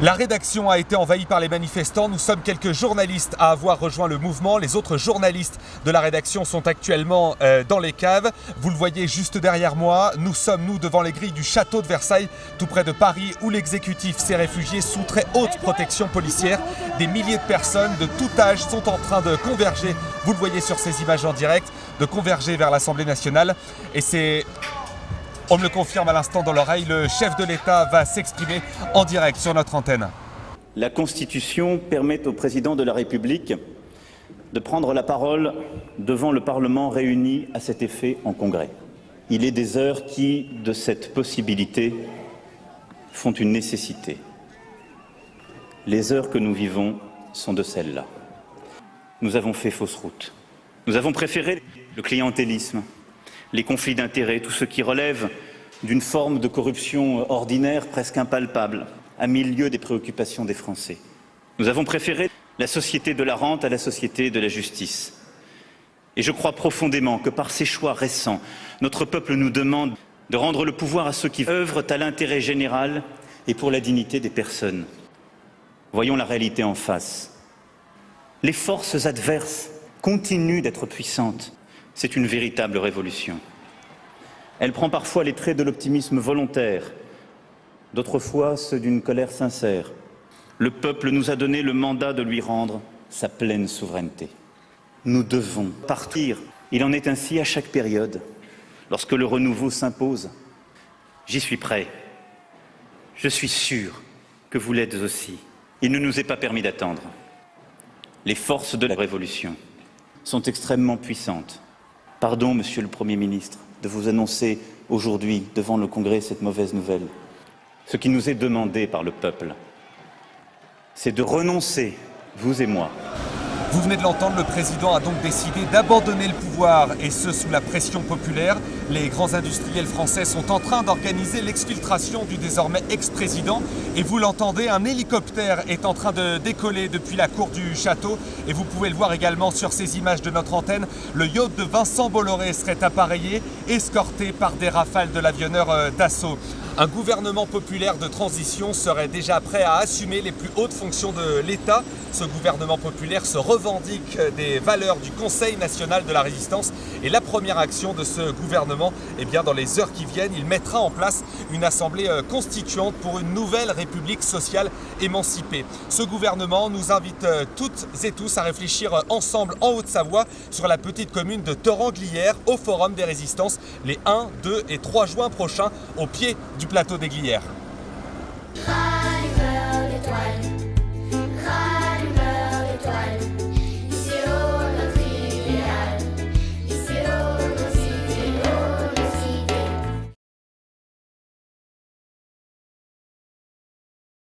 La rédaction a été envahie par les manifestants. Nous sommes quelques journalistes à avoir rejoint le mouvement. Les autres journalistes de la rédaction sont actuellement dans les caves. Vous le voyez juste derrière moi. Nous sommes, devant les grilles du château de Versailles, tout près de Paris, où l'exécutif s'est réfugié sous très haute protection policière. Des milliers de personnes de tout âge sont en train de converger, vous le voyez sur ces images en direct, de converger vers l'Assemblée nationale. Et c'est... On me le confirme à l'instant dans l'oreille, le chef de l'État va s'exprimer en direct sur notre antenne. La Constitution permet au président de la République de prendre la parole devant le Parlement réuni à cet effet en Congrès. Il est des heures qui, de cette possibilité, font une nécessité. Les heures que nous vivons sont de celles-là. Nous avons fait fausse route. Nous avons préféré le clientélisme, les conflits d'intérêts, tout ce qui relève d'une forme de corruption ordinaire presque impalpable, à milieu des préoccupations des Français. Nous avons préféré la société de la rente à la société de la justice. Et je crois profondément que par ces choix récents, notre peuple nous demande de rendre le pouvoir à ceux qui œuvrent à l'intérêt général et pour la dignité des personnes. Voyons la réalité en face. Les forces adverses continuent d'être puissantes. C'est une véritable révolution. Elle prend parfois les traits de l'optimisme volontaire, d'autres fois ceux d'une colère sincère. Le peuple nous a donné le mandat de lui rendre sa pleine souveraineté. Nous devons partir. Il en est ainsi à chaque période. Lorsque le renouveau s'impose, j'y suis prêt. Je suis sûr que vous l'êtes aussi. Il ne nous est pas permis d'attendre. Les forces de la Révolution sont extrêmement puissantes. Pardon, Monsieur le Premier ministre, de vous annoncer aujourd'hui devant le Congrès cette mauvaise nouvelle. Ce qui nous est demandé par le peuple, c'est de renoncer, vous et moi. Vous venez de l'entendre, le président a donc décidé d'abandonner le pouvoir, et ce sous la pression populaire. Les grands industriels français sont en train d'organiser l'exfiltration du désormais ex-président. Et vous l'entendez, un hélicoptère est en train de décoller depuis la cour du château. Et vous pouvez le voir également sur ces images de notre antenne. Le yacht de Vincent Bolloré serait appareillé, escorté par des rafales de l'avionneur Dassault. Un gouvernement populaire de transition serait déjà prêt à assumer les plus hautes fonctions de l'État. Ce gouvernement populaire se revendique des valeurs du Conseil national de la résistance. Et la première action de ce gouvernement, eh bien, dans les heures qui viennent, il mettra en place une assemblée constituante pour une nouvelle république sociale émancipée. Ce gouvernement nous invite toutes et tous à réfléchir ensemble en Haute-Savoie sur la petite commune de Thoran-Glières au Forum des Résistances les 1, 2 et 3 juin prochains au pied du plateau des Glières. Rallumeur d'étoiles, ici au notre idéal.